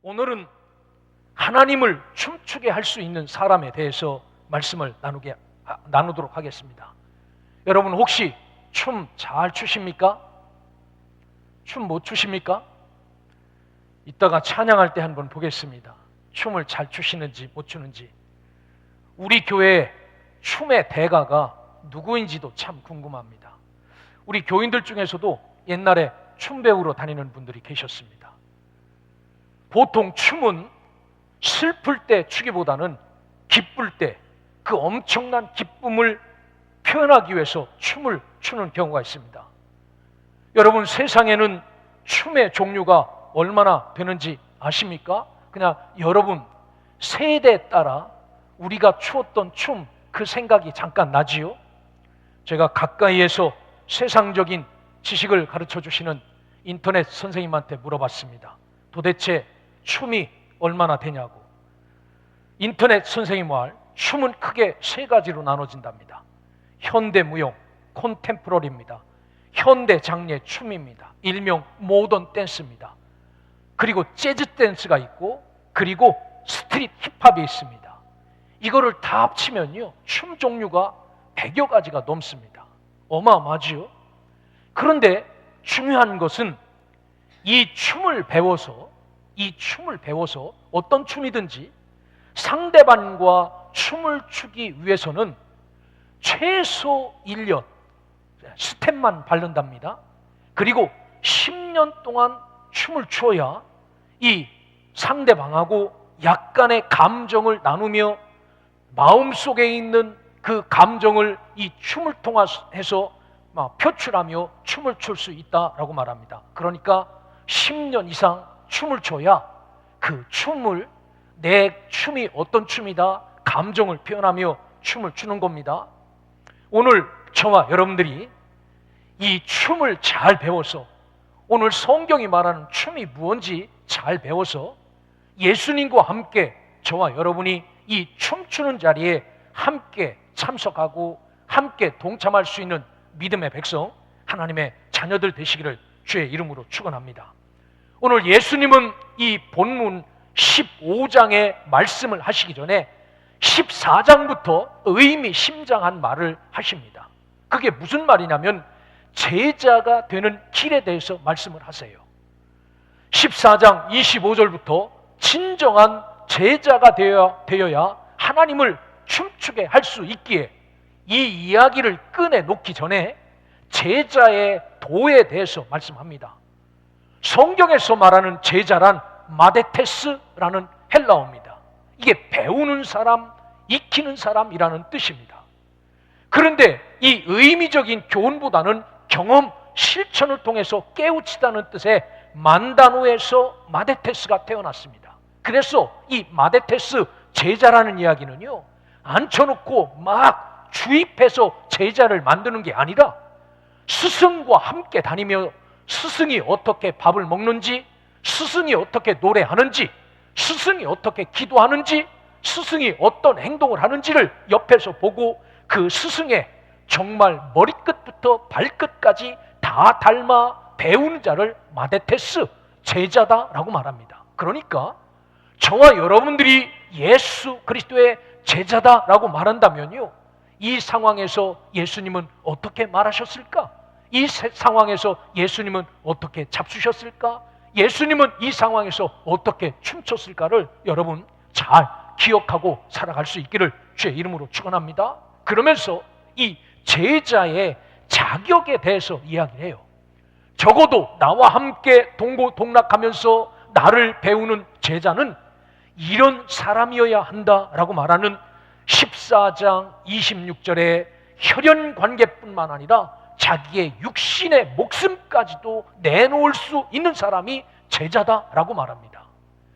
오늘은 하나님을 춤추게 할 수 있는 사람에 대해서 말씀을 나누도록 하겠습니다. 여러분 혹시 춤 잘 추십니까? 춤 못 추십니까? 이따가 찬양할 때 한번 보겠습니다. 춤을 잘 추시는지 못 추는지. 우리 교회 춤의 대가가 누구인지도 참 궁금합니다. 우리 교인들 중에서도 옛날에 춤 배우러 다니는 분들이 계셨습니다. 보통 춤은 슬플 때 추기보다는 기쁠 때 그 엄청난 기쁨을 표현하기 위해서 춤을 추는 경우가 있습니다. 여러분 세상에는 춤의 종류가 얼마나 되는지 아십니까? 그냥 여러분 세대에 따라 우리가 추었던 춤 그 생각이 잠깐 나지요? 제가 가까이에서 세상적인 지식을 가르쳐 주시는 인터넷 선생님한테 물어봤습니다. 도대체 춤이 얼마나 되냐고. 인터넷 선생님 말 춤은 크게 세 가지로 나눠진답니다. 현대무용, 콘템포러리입니다. 현대 장르의 춤입니다. 일명 모던 댄스입니다. 그리고 재즈 댄스가 있고 그리고 스트릿 힙합이 있습니다. 이거를 다 합치면요 춤 종류가 100여 가지가 넘습니다. 어마어마하지요? 그런데 중요한 것은 이 춤을 배워서 어떤 춤이든지 상대방과 춤을 추기 위해서는 최소 1년 스텝만 바른답니다. 그리고 10년 동안 춤을 추어야 이 상대방하고 약간의 감정을 나누며 마음속에 있는 그 감정을 이 춤을 통해서 표출하며 춤을 출 수 있다라고 말합니다. 그러니까 10년 이상 춤을 춰야 그 춤을 내 춤이 어떤 춤이다 감정을 표현하며 춤을 추는 겁니다. 오늘 저와 여러분들이 이 춤을 잘 배워서 오늘 성경이 말하는 춤이 무엇인지 잘 배워서 예수님과 함께 저와 여러분이 이 춤추는 자리에 함께 참석하고 함께 동참할 수 있는 믿음의 백성 하나님의 자녀들 되시기를 주의 이름으로 축원합니다. 오늘 예수님은 이 본문 15장의 말씀을 하시기 전에 14장부터 의미심장한 말을 하십니다. 그게 무슨 말이냐면 제자가 되는 길에 대해서 말씀을 하세요. 14장 25절부터 진정한 제자가 되어야 하나님을 춤추게 할 수 있기에 이 이야기를 꺼내놓기 전에 제자의 도에 대해서 말씀합니다. 성경에서 말하는 제자란 마데테스라는 헬라어입니다. 이게 배우는 사람, 익히는 사람이라는 뜻입니다. 그런데 이 의미적인 교훈보다는 경험, 실천을 통해서 깨우치다는 뜻의 만다노에서 마데테스가 태어났습니다. 그래서 이 마데테스 제자라는 이야기는요 앉혀놓고 막 주입해서 제자를 만드는 게 아니라 스승과 함께 다니며 스승이 어떻게 밥을 먹는지, 스승이 어떻게 노래하는지, 스승이 어떻게 기도하는지, 스승이 어떤 행동을 하는지를 옆에서 보고 그 스승의 정말 머리끝부터 발끝까지 다 닮아 배우는 자를 마데테스 제자다라고 말합니다. 그러니까 저와 여러분들이 예수 그리스도의 제자다라고 말한다면요 이 상황에서 예수님은 어떻게 말하셨을까? 이 상황에서 예수님은 어떻게 잡수셨을까? 예수님은 이 상황에서 어떻게 춤췄을까를 여러분 잘 기억하고 살아갈 수 있기를 주의 이름으로 축원합니다. 그러면서 이 제자의 자격에 대해서 이야기를 해요. 적어도 나와 함께 동고동락하면서 나를 배우는 제자는 이런 사람이어야 한다라고 말하는 14장 26절의 혈연관계뿐만 아니라 자기의 육신의 목숨까지도 내놓을 수 있는 사람이 제자다라고 말합니다.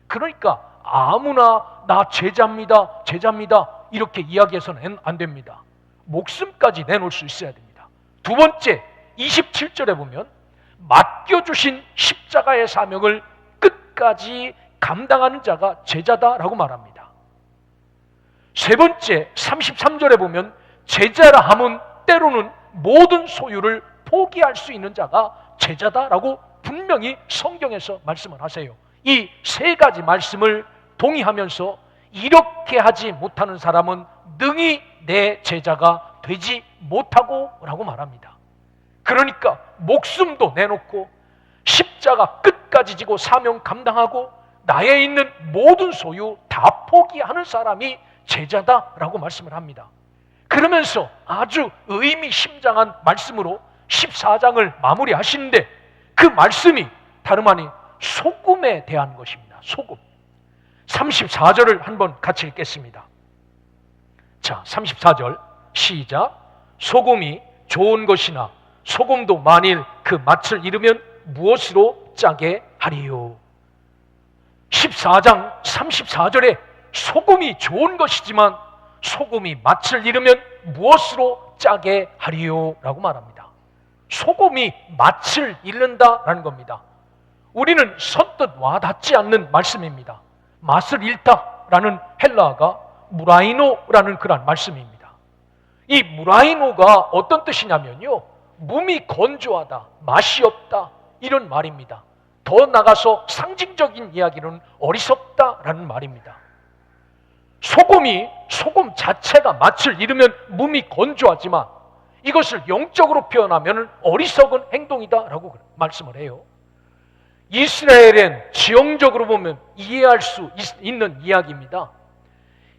그러니까 아무나 나 제자입니다 이렇게 이야기해서는 안 됩니다. 목숨까지 내놓을 수 있어야 됩니다. 두 번째 27절에 보면 맡겨주신 십자가의 사명을 끝까지 감당하는 자가 제자다라고 말합니다. 세 번째 33절에 보면 제자라 함은 때로는 모든 소유를 포기할 수 있는 자가 제자다라고 분명히 성경에서 말씀을 하세요. 이 세 가지 말씀을 동의하면서 이렇게 하지 못하는 사람은 능히 내 제자가 되지 못하고 라고 말합니다. 그러니까 목숨도 내놓고 십자가 끝까지 지고 사명 감당하고 나에 있는 모든 소유 다 포기하는 사람이 제자다라고 말씀을 합니다. 그러면서 아주 의미심장한 말씀으로 14장을 마무리하시는데 그 말씀이 다름 아닌 소금에 대한 것입니다. 소금. 34절을 한번 같이 읽겠습니다. 자, 34절 시작. 소금이 좋은 것이나 소금도 만일 그 맛을 잃으면 무엇으로 짜게 하리요? 14장 34절에 소금이 좋은 것이지만 소금이 맛을 잃으면 무엇으로 짜게 하리요? 라고 말합니다. 소금이 맛을 잃는다라는 겁니다. 우리는 선뜻 와닿지 않는 말씀입니다. 맛을 잃다라는 헬라어가 무라이노라는 그런 말씀입니다. 이 무라이노가 어떤 뜻이냐면요, 몸이 건조하다, 맛이 없다 이런 말입니다. 더 나가서 상징적인 이야기로는 어리석다라는 말입니다. 소금 자체가 맛을 잃으면 몸이 건조하지만 이것을 영적으로 표현하면 어리석은 행동이다라고 말씀을 해요. 이스라엘은 지형적으로 보면 이해할 수 있는 이야기입니다.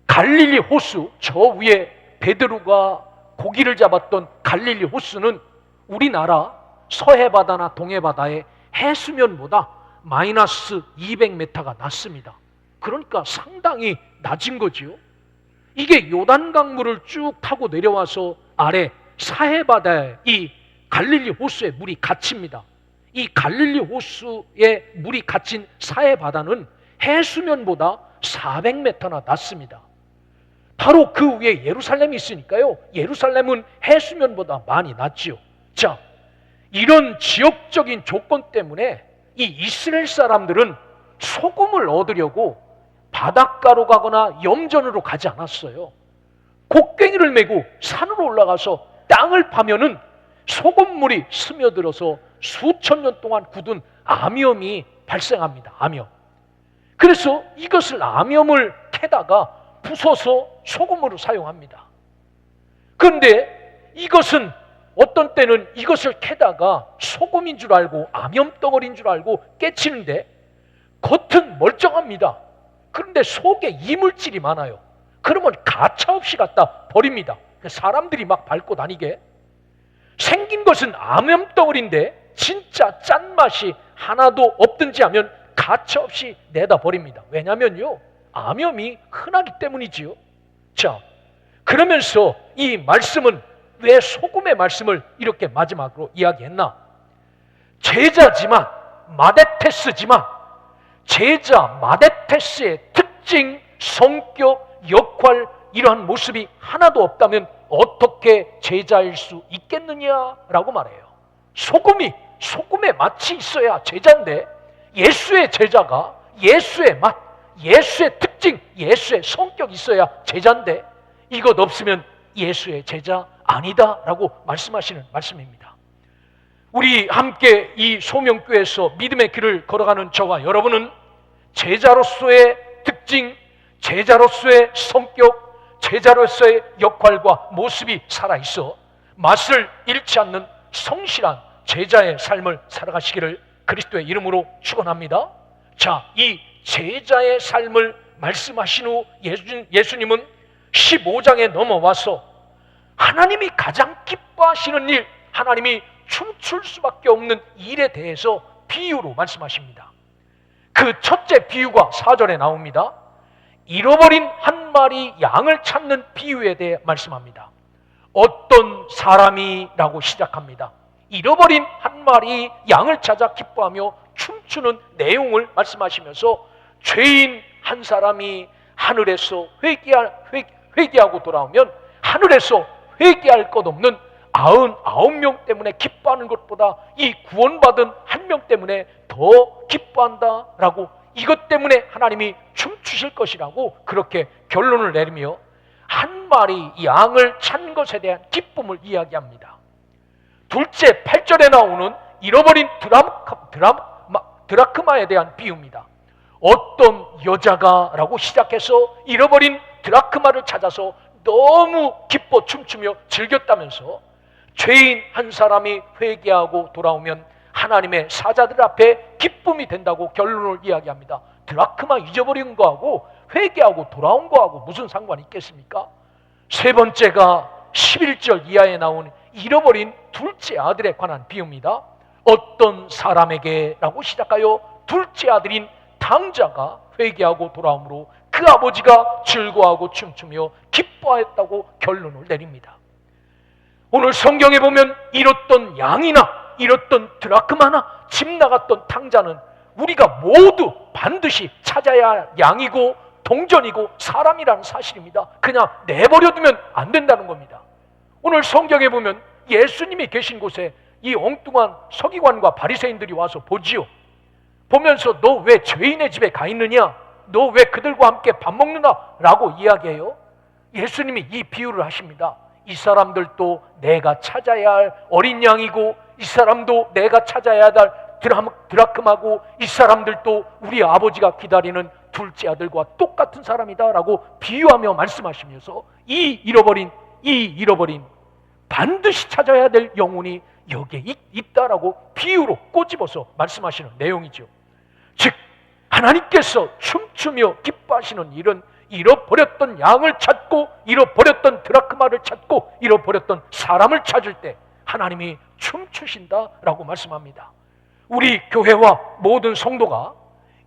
갈릴리 호수, 저 위에 베드로가 고기를 잡았던 갈릴리 호수는 우리나라 서해바다나 동해바다의 해수면보다 마이너스 200m가 낮습니다. 그러니까 상당히 낮은 거지요. 이게 요단강물을 쭉 타고 내려와서 아래 사해바다에 이 갈릴리 호수에 물이 갇힙니다. 이 갈릴리 호수에 물이 갇힌 사해바다는 해수면보다 400m나 낮습니다. 바로 그 위에 예루살렘이 있으니까요, 예루살렘은 해수면보다 많이 낮지요. 자, 이런 지역적인 조건 때문에 이 이스라엘 사람들은 소금을 얻으려고 바닷가로 가거나 염전으로 가지 않았어요. 곡괭이를 메고 산으로 올라가서 땅을 파면은 소금물이 스며들어서 수천 년 동안 굳은 암염이 발생합니다. 암염. 그래서 이것을 암염을 캐다가 부숴서 소금으로 사용합니다. 그런데 이것은 어떤 때는 이것을 캐다가 소금인 줄 알고 암염덩어리인 줄 알고 깨치는데 겉은 멀쩡합니다. 그런데 속에 이물질이 많아요. 그러면 가차없이 갖다 버립니다. 사람들이 막 밟고 다니게. 생긴 것은 암염덩어리인데 진짜 짠맛이 하나도 없든지 하면 가차없이 내다 버립니다. 왜냐면요, 암염이 흔하기 때문이지요. 자, 그러면서 이 말씀은 왜 소금의 말씀을 이렇게 마지막으로 이야기했나? 제자지만 마데테스지만 제자 마데테스의 특징, 성격, 역할 이러한 모습이 하나도 없다면 어떻게 제자일 수 있겠느냐라고 말해요. 소금의 맛이 있어야 제자인데 예수의 제자가 예수의 맛, 예수의 특징, 예수의 성격이 있어야 제자인데 이것 없으면 예수의 제자 아니다라고 말씀하시는 말씀입니다. 우리 함께 이 소명교회에서 믿음의 길을 걸어가는 저와 여러분은 제자로서의 특징, 제자로서의 성격, 제자로서의 역할과 모습이 살아있어 맛을 잃지 않는 성실한 제자의 삶을 살아가시기를 그리스도의 이름으로 축원합니다. 자, 이 제자의 삶을 말씀하신 후 예수님은 15장에 넘어와서 하나님이 가장 기뻐하시는 일, 하나님이 춤출 수밖에 없는 일에 대해서 비유로 말씀하십니다. 그 첫째 비유가 4절에 나옵니다. 잃어버린 한 마리 양을 찾는 비유에 대해 말씀합니다. 어떤 사람이라고 시작합니다. 잃어버린 한 마리 양을 찾아 기뻐하며 춤추는 내용을 말씀하시면서 죄인 한 사람이 하늘에서 회개하고 돌아오면 하늘에서 회개할 것 없는 99명 때문에 기뻐하는 것보다 이 구원받은 한 명 때문에 더 기뻐한다라고, 이것 때문에 하나님이 춤추실 것이라고 그렇게 결론을 내리며 한 마리 양을 찾는 것에 대한 기쁨을 이야기합니다. 둘째 8절에 나오는 잃어버린 드라크마에 대한 비유입니다. 어떤 여자가 라고 시작해서 잃어버린 드라크마를 찾아서 너무 기뻐 춤추며 즐겼다면서 죄인 한 사람이 회개하고 돌아오면 하나님의 사자들 앞에 기쁨이 된다고 결론을 이야기합니다. 드라크마 잊어버린 거하고 회개하고 돌아온 거하고 무슨 상관이 있겠습니까? 세 번째가 11절 이하에 나온 잃어버린 둘째 아들에 관한 비유입니다. 어떤 사람에게 라고 시작하여 둘째 아들인 당자가 회개하고 돌아오므로 그 아버지가 즐거워하고 춤추며 기뻐하였다고 결론을 내립니다. 오늘 성경에 보면 잃었던 양이나 잃었던 드라크마나 집 나갔던 탕자는 우리가 모두 반드시 찾아야 할 양이고 동전이고 사람이라는 사실입니다. 그냥 내버려두면 안 된다는 겁니다. 오늘 성경에 보면 예수님이 계신 곳에 이 엉뚱한 서기관과 바리새인들이 와서 보지요. 보면서 너 왜 죄인의 집에 가 있느냐? 너 왜 그들과 함께 밥 먹느냐? 라고 이야기해요. 예수님이 이 비유를 하십니다. 이 사람들도 내가 찾아야 할 어린 양이고 이 사람도 내가 찾아야 할 드라크마고 이 사람들도 우리 아버지가 기다리는 둘째 아들과 똑같은 사람이다 라고 비유하며 말씀하시면서 이 잃어버린 반드시 찾아야 될 영혼이 여기에 있다라고 비유로 꼬집어서 말씀하시는 내용이죠. 즉 하나님께서 춤추며 기뻐하시는 일은 잃어버렸던 양을 찾고 잃어버렸던 드라크마를 찾고 잃어버렸던 사람을 찾을 때 하나님이 춤추신다라고 말씀합니다. 우리 교회와 모든 성도가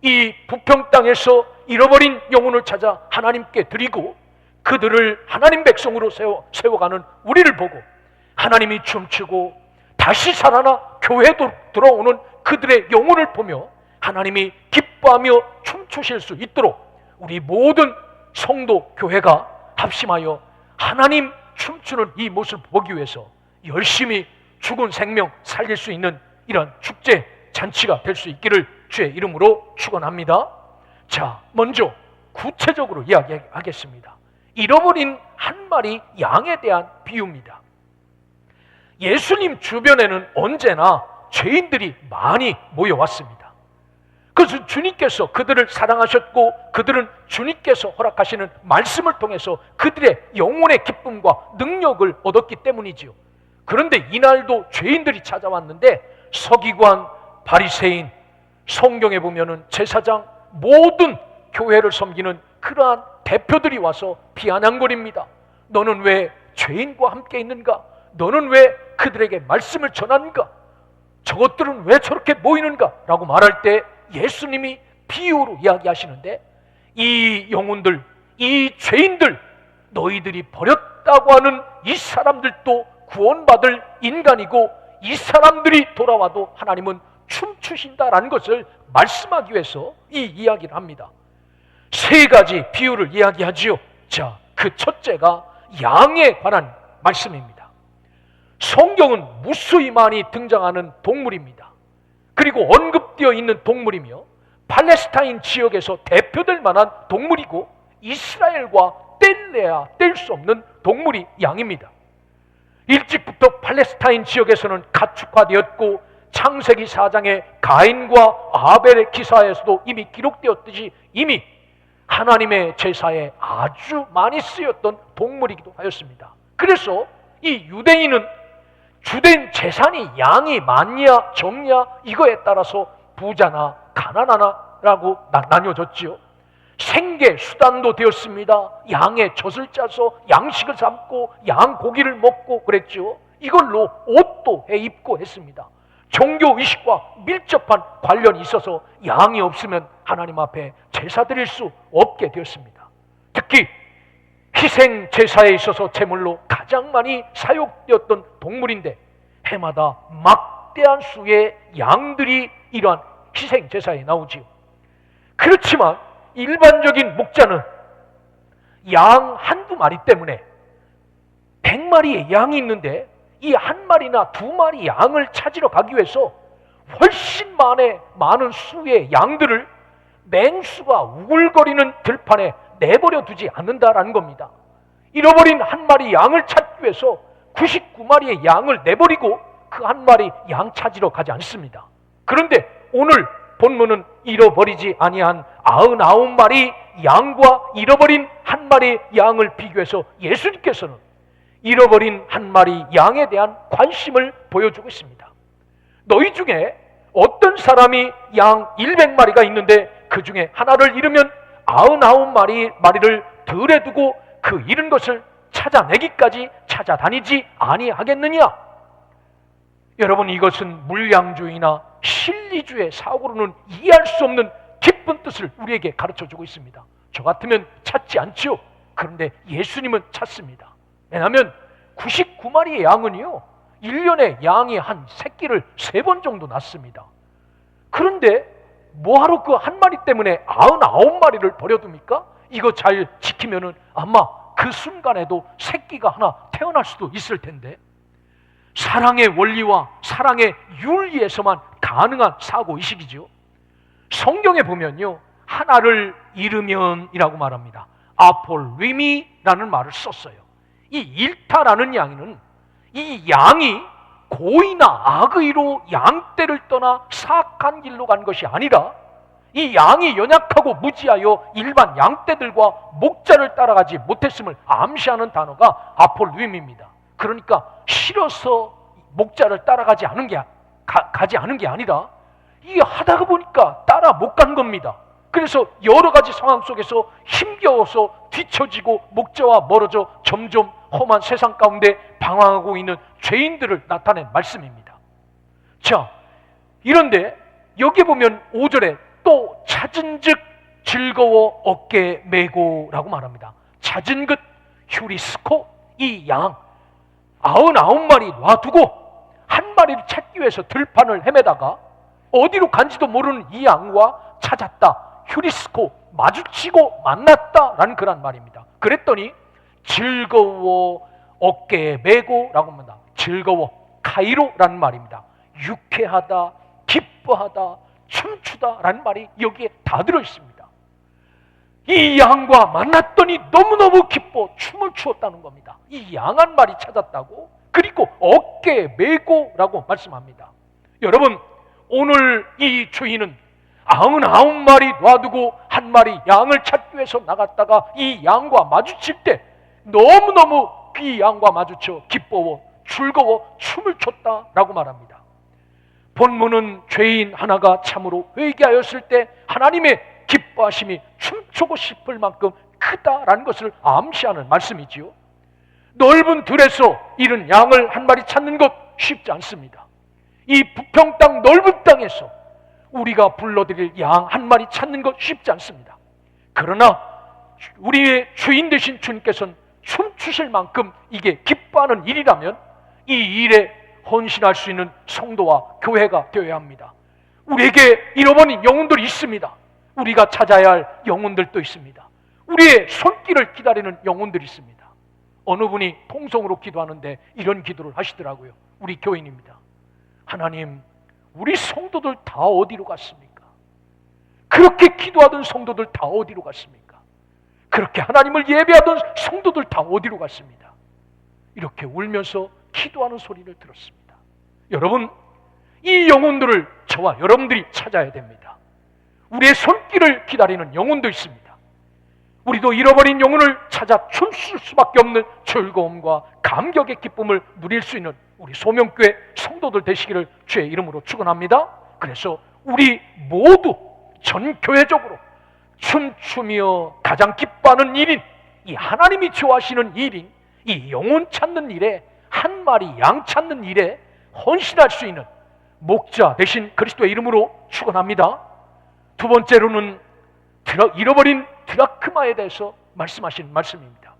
이 부평 땅에서 잃어버린 영혼을 찾아 하나님께 드리고 그들을 하나님 백성으로 세워가는 우리를 보고 하나님이 춤추고 다시 살아나 교회도 들어오는 그들의 영혼을 보며 하나님이 기뻐하며 춤추실 수 있도록 우리 모든 성도 교회가 합심하여 하나님 춤추는 이 모습을 보기 위해서 열심히 죽은 생명 살릴 수 있는 이런 축제 잔치가 될 수 있기를 주의 이름으로 축원합니다. 자, 먼저 구체적으로 이야기하겠습니다. 잃어버린 한 마리 양에 대한 비유입니다. 예수님 주변에는 언제나 죄인들이 많이 모여왔습니다. 그래서 주님께서 그들을 사랑하셨고 그들은 주님께서 허락하시는 말씀을 통해서 그들의 영혼의 기쁨과 능력을 얻었기 때문이지요. 그런데 이날도 죄인들이 찾아왔는데 서기관, 바리새인, 성경에 보면은 제사장, 모든 교회를 섬기는 그러한 대표들이 와서 비아냥거립니다. 너는 왜 죄인과 함께 있는가? 너는 왜 그들에게 말씀을 전하는가? 저것들은 왜 저렇게 모이는가? 라고 말할 때 예수님이 비유로 이야기하시는데 이 영혼들, 이 죄인들, 너희들이 버렸다고 하는 이 사람들도 구원받을 인간이고 이 사람들이 돌아와도 하나님은 춤추신다라는 것을 말씀하기 위해서 이 이야기를 합니다. 세 가지 비유를 이야기하지요. 자, 그 첫째가 양에 관한 말씀입니다. 성경은 무수히 많이 등장하는 동물입니다. 그리고 언급되어 있는 동물이며 팔레스타인 지역에서 대표될 만한 동물이고 이스라엘과 뗄래야 뗄 수 없는 동물이 양입니다. 일찍부터 팔레스타인 지역에서는 가축화되었고 창세기 4장의 가인과 아벨의 기사에서도 이미 기록되었듯이 이미 하나님의 제사에 아주 많이 쓰였던 동물이기도 하였습니다. 그래서 이 유대인은 주된 재산이 양이 많냐 적냐 이거에 따라서 부자나 가난하나라고 나뉘어졌지요. 생계 수단도 되었습니다. 양의 젖을 짜서 양식을 삶고 양 고기를 먹고 그랬죠. 이걸로 옷도 해 입고 했습니다. 종교 의식과 밀접한 관련이 있어서 양이 없으면 하나님 앞에 제사 드릴 수 없게 되었습니다. 특히 희생 제사에 있어서 제물로 가장 많이 사용되었던 동물인데 해마다 막대한 수의 양들이 이러한 희생 제사에 나오지요. 그렇지만 일반적인 목자는 양 한두 마리 때문에 100마리의 양이 있는데 이 한 마리나 두 마리 양을 찾으러 가기 위해서 훨씬 많은 수의 양들을 맹수가 우글거리는 들판에 내버려 두지 않는다라는 겁니다. 잃어버린 한 마리 양을 찾기 위해서 99마리의 양을 내버리고 그 한 마리 양 찾으러 가지 않습니다. 그런데 오늘 본문은 잃어버리지 아니한 99마리 양과 잃어버린 한 마리 양을 비교해서 예수님께서는 잃어버린 한 마리 양에 대한 관심을 보여주고 있습니다. 너희 중에 어떤 사람이 양 100마리가 있는데 그 중에 하나를 잃으면 99마리를 들에 두고 그 잃은 것을 찾아내기까지 찾아다니지 아니하겠느냐? 여러분, 이것은 물량주의나 실리주의 사고로는 이해할 수 없는 깊은 뜻을 우리에게 가르쳐주고 있습니다. 저 같으면 찾지 않지요. 그런데 예수님은 찾습니다. 왜냐하면 99마리의 양은요, 1년에 양이 한 새끼를 3번 정도 낳습니다. 그런데 뭐하러 그 한 마리 때문에 99마리를 버려둡니까? 이거 잘 지키면은 아마 그 순간에도 새끼가 하나 태어날 수도 있을 텐데, 사랑의 원리와 사랑의 윤리에서만 가능한 사고의식이죠. 성경에 보면요, 하나를 잃으면이라고 말합니다. 아폴리미라는 말을 썼어요. 이 잃다라는 양은 이 양이 고의나 악의로 양떼를 떠나 사악한 길로 간 것이 아니라 이 양이 연약하고 무지하여 일반 양떼들과 목자를 따라가지 못했음을 암시하는 단어가 아폴리미입니다. 그러니까 싫어서 목자를 따라가지 않은 게 아니라 이게 하다가 보니까 따라 못 간 겁니다. 그래서 여러 가지 상황 속에서 힘겨워서 뒤처지고 목자와 멀어져 점점 험한 세상 가운데 방황하고 있는 죄인들을 나타낸 말씀입니다. 자, 이런데 여기 보면 5절에 또 찾은즉 즐거워 어깨에 메고라고 말합니다. 찾은 것 휴리스코, 이 양 99마리 놔두고 한 마리를 찾기 위해서 들판을 헤매다가 어디로 간지도 모르는 이 양과 찾았다. 휴리스코, 마주치고 만났다라는 그런 말입니다. 그랬더니 즐거워 어깨에 메고라고 합니다. 즐거워, 카이로라는 말입니다. 유쾌하다, 기뻐하다, 춤추다라는 말이 여기에 다 들어있습니다. 이 양과 만났더니 너무너무 기뻐 춤을 추었다는 겁니다. 이 양 한 마리 찾았다고, 그리고 어깨에 메고라고 말씀합니다. 여러분, 오늘 이 주인은 99마리 놔두고 한 마리 양을 찾기 위해서 나갔다가 이 양과 마주칠 때 너무너무 이 양과 마주쳐 기뻐워 즐거워 춤을 췄다라고 말합니다. 본문은 죄인 하나가 참으로 회개하였을 때 하나님의 기뻐하심이 춤추고 싶을 만큼 크다라는 것을 암시하는 말씀이지요. 넓은 들에서 잃은 양을 한 마리 찾는 것 쉽지 않습니다. 이 부평 땅 넓은 땅에서 우리가 불러드릴 양 한 마리 찾는 것 쉽지 않습니다. 그러나 우리의 주인 되신 주님께서는 춤추실 만큼 이게 기뻐하는 일이라면 이 일에 헌신할 수 있는 성도와 교회가 되어야 합니다. 우리에게 잃어버린 영혼들이 있습니다. 우리가 찾아야 할 영혼들도 있습니다. 우리의 손길을 기다리는 영혼들이 있습니다. 어느 분이 통성으로 기도하는데 이런 기도를 하시더라고요. 우리 교인입니다. 하나님, 우리 성도들 다 어디로 갔습니까? 그렇게 기도하던 성도들 다 어디로 갔습니까? 그렇게 하나님을 예배하던 성도들 다 어디로 갔습니다? 이렇게 울면서 기도하는 소리를 들었습니다. 여러분, 이 영혼들을 저와 여러분들이 찾아야 됩니다. 우리의 손길을 기다리는 영혼도 있습니다. 우리도 잃어버린 영혼을 찾아 춤출 수밖에 없는 즐거움과 감격의 기쁨을 누릴 수 있는 우리 소명교회 성도들 되시기를 주의 이름으로 축원합니다. 그래서 우리 모두 전 교회적으로 춤추며 가장 기뻐하는 일인, 이 하나님이 좋아하시는 일인 이 영혼 찾는 일에, 한 마리 양 찾는 일에 헌신할 수 있는 목자 되신 그리스도의 이름으로 축원합니다. 두 번째로는 잃어버린 드라크마에 대해서 말씀하신 말씀입니다.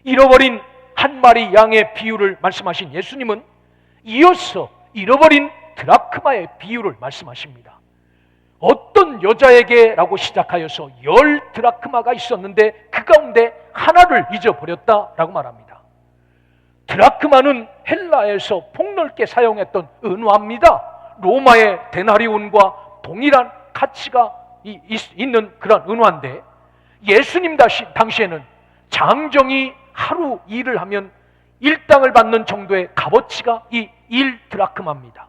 잃어버린 한 마리 양의 비유를 말씀하신 예수님은 이어서 잃어버린 드라크마의 비유를 말씀하십니다. 어떤 여자에게라고 시작하여서 10 드라크마가 있었는데 그 가운데 하나를 잊어버렸다라고 말합니다. 드라크마는 헬라에서 폭넓게 사용했던 은화입니다. 로마의 데나리온과 동일한 가치가 있는 그런 은화인데, 예수님 당시에는 장정이 하루 일을 하면 일당을 받는 정도의 값어치가 이 1 드라크마입니다.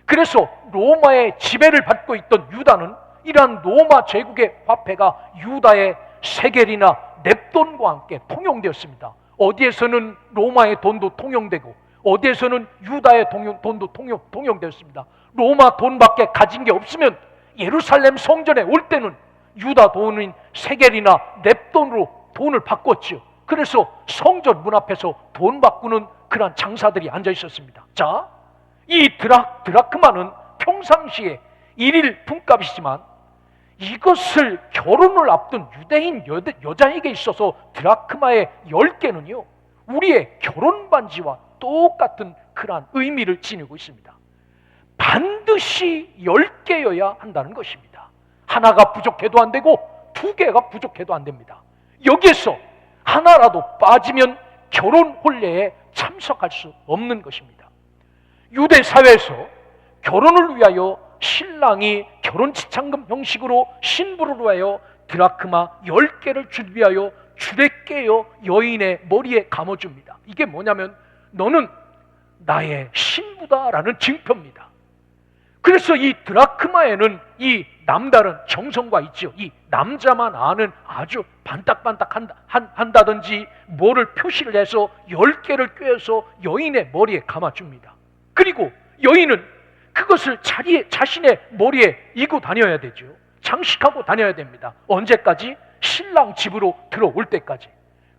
그래서 로마의 지배를 받고 있던 유다는 이러한 로마 제국의 화폐가 유다의 세겔이나 넵돈과 함께 통용되었습니다. 어디에서는 로마의 돈도 통용되고 어디에서는 유다의 돈도 통용되었습니다. 로마 돈밖에 가진 게 없으면 예루살렘 성전에 올 때는 유다 돈인 세겔이나 넵돈으로 돈을 바꿨죠. 그래서 성전 문 앞에서 돈 바꾸는 그런 장사들이 앉아 있었습니다. 자, 이 드라크마는 평상시에 일일 품값이지만 이것을 결혼을 앞둔 유대인 여자에게 있어서 드라크마의 10개는요 우리의 결혼 반지와 똑같은 그러한 의미를 지니고 있습니다. 반드시 10개여야 한다는 것입니다. 하나가 부족해도 안 되고 2개가 부족해도 안 됩니다. 여기에서 하나라도 빠지면 결혼 혼례에 참석할 수 없는 것입니다. 유대 사회에서 결혼을 위하여 신랑이 결혼 지참금 형식으로 신부를 위하여 드라크마 10개를 준비하여 줄에 깨어 여인의 머리에 감아줍니다. 이게 뭐냐면 너는 나의 신부다라는 증표입니다. 그래서 이 드라크마에는 이 남다른 정성과 있죠. 이 남자만 아는 아주 반딱반딱 한다든지 뭐를 표시를 해서 10개를 꿰어서 여인의 머리에 감아줍니다. 그리고 여인은 그것을 자신의 머리에 이고 다녀야 되죠. 장식하고 다녀야 됩니다. 언제까지? 신랑 집으로 들어올 때까지.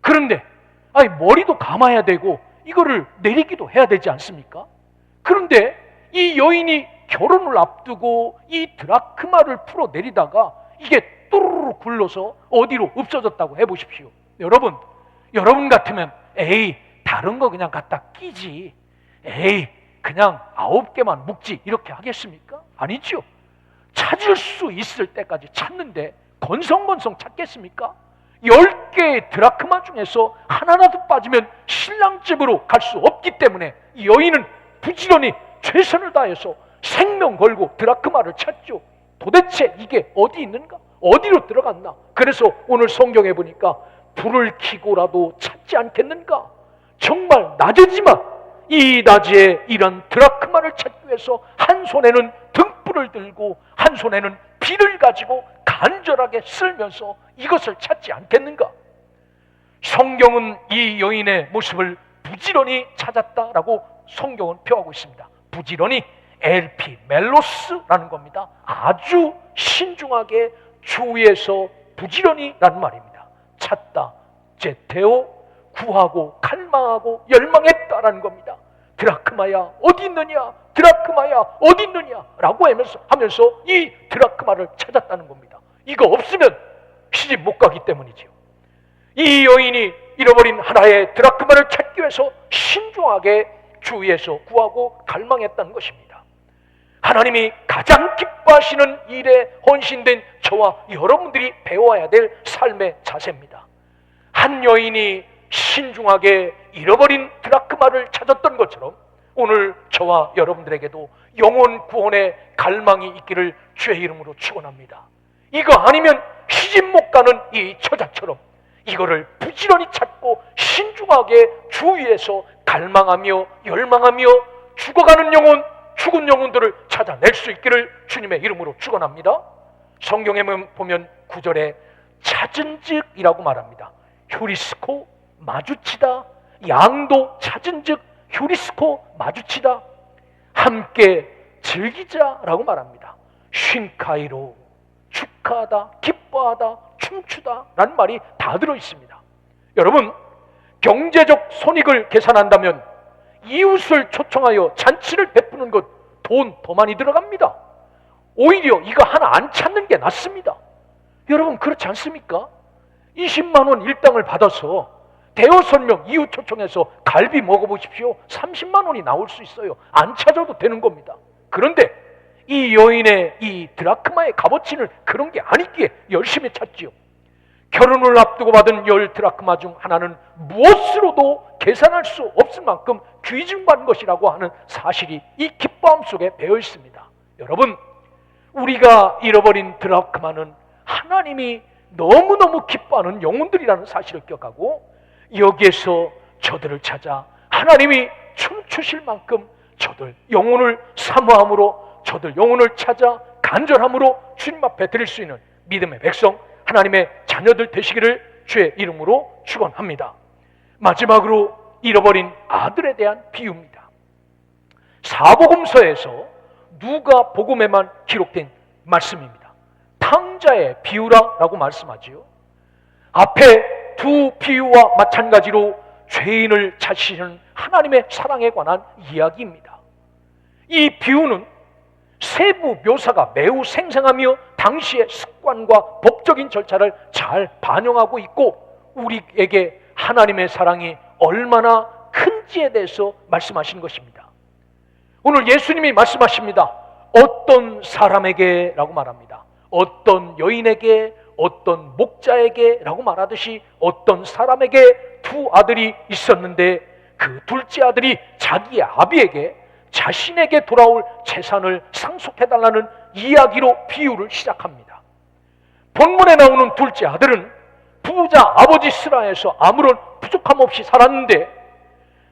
그런데 머리도 감아야 되고 이거를 내리기도 해야 되지 않습니까? 그런데 이 여인이 결혼을 앞두고 이 드라크마를 풀어내리다가 이게 또르르 굴러서 어디로 없어졌다고 해보십시오. 여러분 같으면 다른 거 그냥 갖다 끼지, 그냥 9개만 묶지 이렇게 하겠습니까? 아니죠. 찾을 수 있을 때까지 찾는데 건성건성 찾겠습니까? 10개의 드라크마 중에서 하나라도 빠지면 신랑 집으로 갈 수 없기 때문에 여인은 부지런히 최선을 다해서 생명 걸고 드라크마를 찾죠. 도대체 이게 어디 있는가? 어디로 들어갔나? 그래서 오늘 성경에 보니까 불을 켜고라도 찾지 않겠는가? 정말 낮이지만 이 낮에 이런 드라크마를 찾기 위해서 한 손에는 등불을 들고 한 손에는 비를 가지고 간절하게 쓸면서 이것을 찾지 않겠는가? 성경은 이 여인의 모습을 부지런히 찾았다라고 성경은 표하고 있습니다. 부지런히 LP 멜로스라는 겁니다. 아주 신중하게 주위에서 부지런히라는 말입니다. 찾다, 제테오, 구하고 갈망하고 열망했다라는 겁니다. 드라크마야 어디 있느냐, 드라크마야 어디 있느냐 라고 하면서 이 드라크마를 찾았다는 겁니다. 이거 없으면 시집 못 가기 때문이죠. 이 여인이 잃어버린 하나의 드라크마를 찾기 위해서 신중하게 주위에서 구하고 갈망했다는 것입니다. 하나님이 가장 기뻐하시는 일에 헌신된 저와 여러분들이 배워야 될 삶의 자세입니다. 한 여인이 신중하게 잃어버린 드라크마를 찾았던 것처럼 오늘 저와 여러분들에게도 영혼 구원의 갈망이 있기를 주의 이름으로 축원합니다. 이거 아니면 시집 못 가는 이 처자처럼 이거를 부지런히 찾고 신중하게 주위에서 갈망하며 열망하며 죽어가는 영혼, 죽은 영혼들을 찾아낼 수 있기를 주님의 이름으로 축원합니다. 성경에 보면 9절에 찾은즉이라고 말합니다. 휴리스코, 마주치다. 양도 찾은즉 휴리스코, 마주치다. 함께 즐기자라고 말합니다. 쉰카이로, 축하하다, 기뻐하다, 춤추다 라는 말이 다 들어있습니다. 여러분, 경제적 손익을 계산한다면 이웃을 초청하여 잔치를 베푸는 것 돈 더 많이 들어갑니다. 오히려 이거 하나 안 찾는 게 낫습니다. 여러분 그렇지 않습니까? 20만 원 일당을 받아서 대여섯 명 이웃 초청해서 갈비 먹어보십시오. 30만 원이 나올 수 있어요. 안 찾아도 되는 겁니다. 그런데 이 여인의 이 드라크마의 값어치는 그런 게 아니기에 열심히 찾지요. 결혼을 앞두고 받은 10 드라크마 중 하나는 무엇으로도 계산할 수 없을 만큼 귀중한 것이라고 하는 사실이 이 기뻐함 속에 배어 있습니다. 여러분, 우리가 잃어버린 드라크마는 하나님이 너무너무 기뻐하는 영혼들이라는 사실을 기억하고 여기에서 저들을 찾아 하나님이 춤추실 만큼 저들 영혼을 사모함으로, 저들 영혼을 찾아 간절함으로 주님 앞에 드릴 수 있는 믿음의 백성, 하나님의 자녀들 되시기를 주의 이름으로 축원합니다. 마지막으로 잃어버린 아들에 대한 비유입니다. 사복음서에서 누가복음에만 기록된 말씀입니다. 탕자의 비유라라고 말씀하지요. 앞에 두 비유와 마찬가지로 죄인을 찾으시는 하나님의 사랑에 관한 이야기입니다. 이 비유는 세부 묘사가 매우 생생하며 당시의 습관과 법적인 절차를 잘 반영하고 있고, 우리에게 하나님의 사랑이 얼마나 큰지에 대해서 말씀하신 것입니다. 오늘 예수님이 말씀하십니다. 어떤 사람에게 라고 말합니다. 어떤 여인에게, 어떤 목자에게 라고 말하듯이 어떤 사람에게 두 아들이 있었는데 그 둘째 아들이 자기의 아비에게 자신에게 돌아올 재산을 상속해달라는 이야기로 비유를 시작합니다. 본문에 나오는 둘째 아들은 부자 아버지 슬하에서 아무런 부족함 없이 살았는데,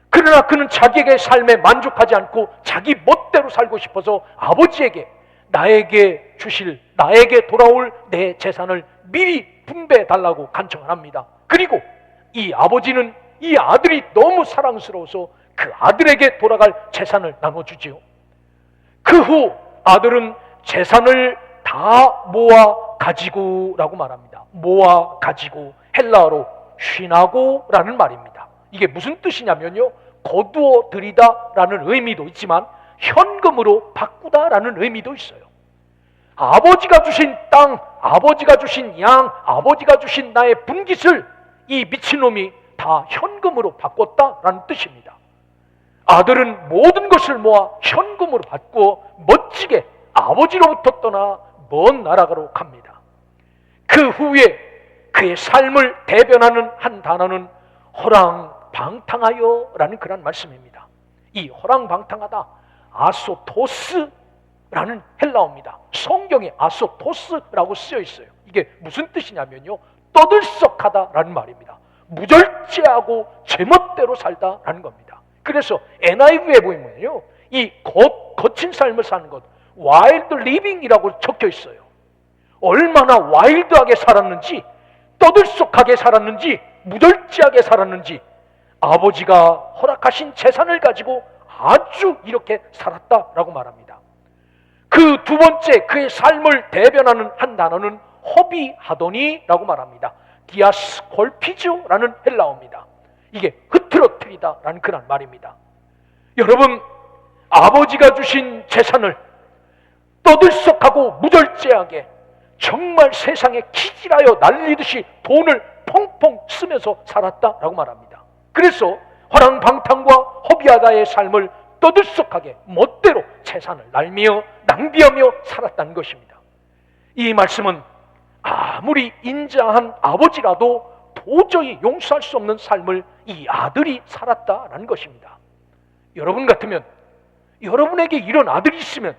그러나 그는 자기에게 삶에 만족하지 않고 자기 멋대로 살고 싶어서 아버지에게 나에게 돌아올 내 재산을 미리 분배해달라고 간청을 합니다. 그리고 이 아버지는 이 아들이 너무 사랑스러워서 그 아들에게 돌아갈 재산을 나눠주지요. 그 후 아들은 재산을 다 모아 가지고 라고 말합니다. 모아 가지고, 헬라어로 쉬나고라는 말입니다. 이게 무슨 뜻이냐면요, 거두어 들이다 라는 의미도 있지만 현금으로 바꾸다라는 의미도 있어요. 아버지가 주신 땅, 아버지가 주신 양, 아버지가 주신 나의 분깃을 이 미친놈이 다 현금으로 바꿨다라는 뜻입니다. 아들은 모든 것을 모아 현금으로 바꾸어 멋지게 아버지로부터 떠나 먼 나라로 갑니다. 그 후에 그의 삶을 대변하는 한 단어는 허랑방탕하여라는 그런 말씀입니다. 이 허랑방탕하다, 아소토스라는 헬라어입니다. 성경에 아소토스라고 쓰여 있어요. 이게 무슨 뜻이냐면요, 떠들썩하다라는 말입니다. 무절제하고 제멋대로 살다라는 겁니다. 그래서 NIV에 보면요, 이 거친 삶을 사는 것, 와일드 리빙이라고 적혀 있어요. 얼마나 와일드하게 살았는지, 떠들썩하게 살았는지, 무절제하게 살았는지, 아버지가 허락하신 재산을 가지고 아주 이렇게 살았다라고 말합니다. 그 두 번째, 그의 삶을 대변하는 한 단어는 허비하더니라고 말합니다. 디아스콜피즈라는 헬라어입니다. 이게 흐트러뜨리다라는 그런 말입니다. 여러분, 아버지가 주신 재산을 떠들썩하고 무절제하게 정말 세상에 키질하여 날리듯이 돈을 펑펑 쓰면서 살았다라고 말합니다. 그래서 허랑방탕과 허비하다의 삶을 떠들썩하게 멋대로 재산을 날며 낭비하며 살았다는 것입니다. 이 말씀은 아무리 인자한 아버지라도 도저히 용서할 수 없는 삶을 이 아들이 살았다라는 것입니다. 여러분 같으면, 여러분에게 이런 아들이 있으면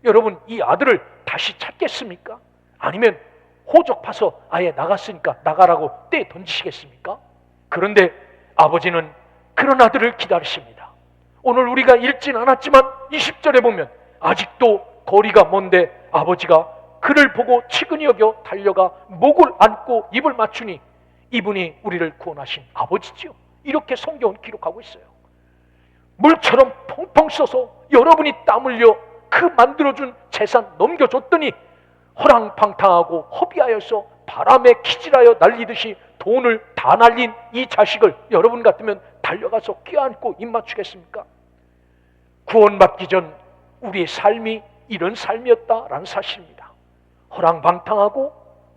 여러분 이 아들을 다시 찾겠습니까? 아니면 호적 파서 아예 나갔으니까 나가라고 떼 던지시겠습니까? 그런데 아버지는 그런 아들을 기다리십니다. 오늘 우리가 읽진 않았지만 20절에 보면 아직도 거리가 먼데 아버지가 그를 보고 치근히 여겨 달려가 목을 안고 입을 맞추니 이분이 우리를 구원하신 아버지지요. 이렇게 성경은 기록하고 있어요. 물처럼 펑펑 써서 여러분이 땀 흘려 그 만들어준 재산 넘겨줬더니 허랑방탕하고 허비하여서 바람에 키질하여 날리듯이 돈을 다 날린 이 자식을 여러분 같으면 달려가서 껴안고 입 맞추겠습니까? 구원받기 전 우리의 삶이 이런 삶이었다라는 사실입니다. 허랑방탕하고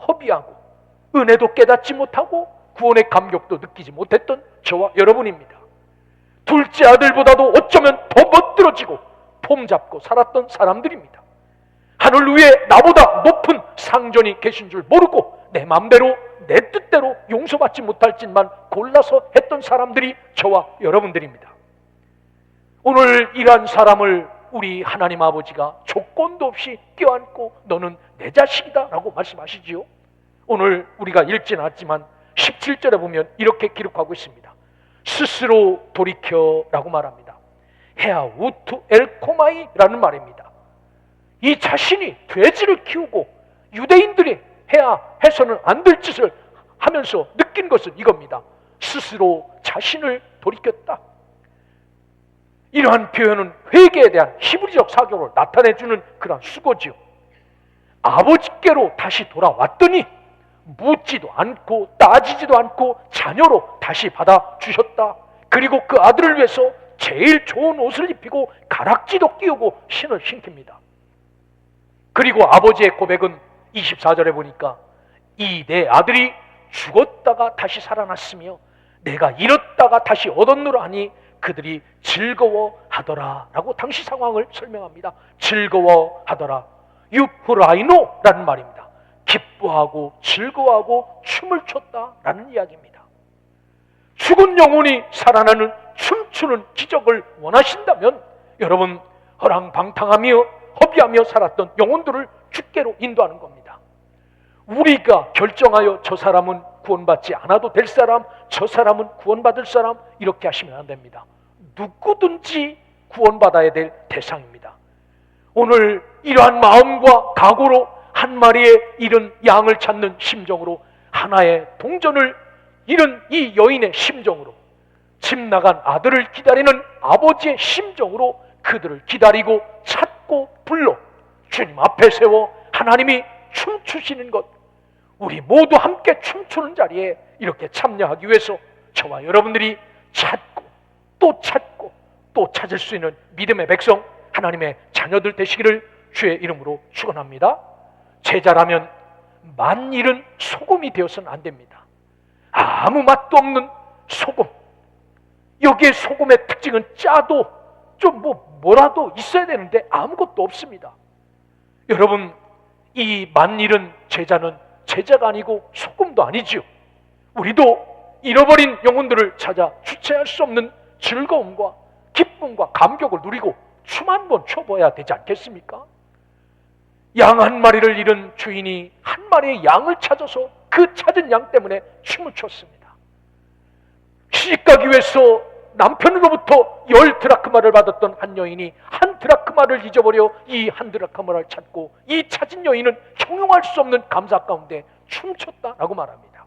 허비하고 은혜도 깨닫지 못하고 구원의 감격도 느끼지 못했던 저와 여러분입니다. 둘째 아들보다도 어쩌면 더 멋들어지고 폼 잡고 살았던 사람들입니다. 하늘 위에 나보다 높은 상전이 계신 줄 모르고 내 맘대로 내 뜻대로 용서받지 못할 짓만 골라서 했던 사람들이 저와 여러분들입니다. 오늘 이러한 사람을 우리 하나님 아버지가 조건도 없이 껴안고 너는 내 자식이다 라고 말씀하시지요. 오늘 우리가 읽진 않았지만 17절에 보면 이렇게 기록하고 있습니다. 스스로 돌이켜 라고 말합니다. 헤아우투 엘코마이라는 말입니다. 이 자신이 돼지를 키우고 유대인들이 해야 해서는 안 될 짓을 하면서 느낀 것은 이겁니다. 스스로 자신을 돌이켰다. 이러한 표현은 회개에 대한 히브리적 사교를 나타내주는 그런 수고지요. 아버지께로 다시 돌아왔더니 묻지도 않고 따지지도 않고 자녀로 다시 받아주셨다. 그리고 그 아들을 위해서 제일 좋은 옷을 입히고 가락지도 끼우고 신을 신깁니다. 그리고 아버지의 고백은 24절에 보니까 이 내 아들이 죽었다가 다시 살아났으며 내가 잃었다가 다시 얻었노라 하니 그들이 즐거워하더라 라고 당시 상황을 설명합니다. 즐거워하더라. 유프라이노라는 말입니다. 기뻐하고 즐거워하고 춤을 췄다라는 이야기입니다. 죽은 영혼이 살아나는 춤추는 기적을 원하신다면 여러분 허랑방탕하며 허비하며 살았던 영혼들을 주께로 인도하는 겁니다. 우리가 결정하여 저 사람은 구원받지 않아도 될 사람, 저 사람은 구원받을 사람 이렇게 하시면 안 됩니다. 누구든지 구원받아야 될 대상입니다. 오늘 이러한 마음과 각오로 한 마리의 잃은 양을 찾는 심정으로 하나의 동전을 잃은 이 여인의 심정으로 집 나간 아들을 기다리는 아버지의 심정으로 그들을 기다리고 찾고 불러 주님 앞에 세워 하나님이 춤추시는 것, 우리 모두 함께 춤추는 자리에 이렇게 참여하기 위해서 저와 여러분들이 찾고 또 찾을 수 있는 믿음의 백성, 하나님의 자녀들 되시기를 주의 이름으로 축원합니다. 제자라면 만일은 소금이 되어서는 안 됩니다. 아무 맛도 없는 소금. 여기에 소금의 특징은 짜도 좀 뭐라도 있어야 되는데 아무것도 없습니다. 여러분, 이 만일은 제자는 제자가 아니고 소금도 아니지요. 우리도 잃어버린 영혼들을 찾아 주체할 수 없는 즐거움과 기쁨과 감격을 누리고 춤 한번 춰봐야 되지 않겠습니까? 양 한 마리를 잃은 주인이 한 마리의 양을 찾아서 그 찾은 양 때문에 춤을 췄습니다. 시집가기 위해서 남편으로부터 10드라크마를 받았던 한 여인이 한 드라크마를 잊어버려 이 한 드라크마를 찾고 이 찾은 여인은 형용할 수 없는 감사 가운데 춤췄다라고 말합니다.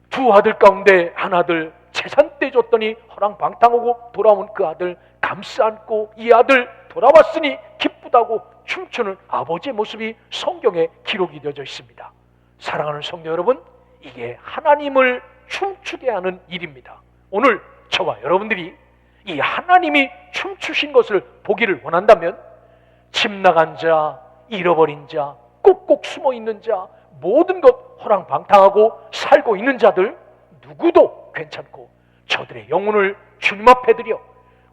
두 아들 가운데 한 아들 재산 떼줬더니 허랑방탕하고 돌아온 그 아들 감싸 안고 이 아들 돌아왔으니 기쁘다고 춤추는 아버지의 모습이 성경에 기록이 되어져 있습니다. 사랑하는 성도 여러분, 이게 하나님을 춤추게 하는 일입니다. 오늘 저와 여러분들이 이 하나님이 춤추신 것을 보기를 원한다면 집 나간 자, 잃어버린 자, 꼭꼭 숨어있는 자, 모든 것 허랑방탕하고 살고 있는 자들 누구도 괜찮고 저들의 영혼을 주님 앞에 드려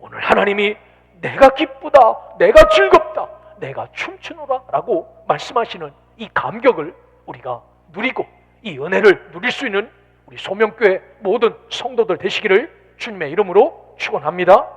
오늘 하나님이 내가 기쁘다, 내가 즐겁다, 내가 춤추노라 라고 말씀하시는 이 감격을 우리가 누리고 이 은혜를 누릴 수 있는 우리 소명교회 모든 성도들 되시기를 주님의 이름으로 축원합니다.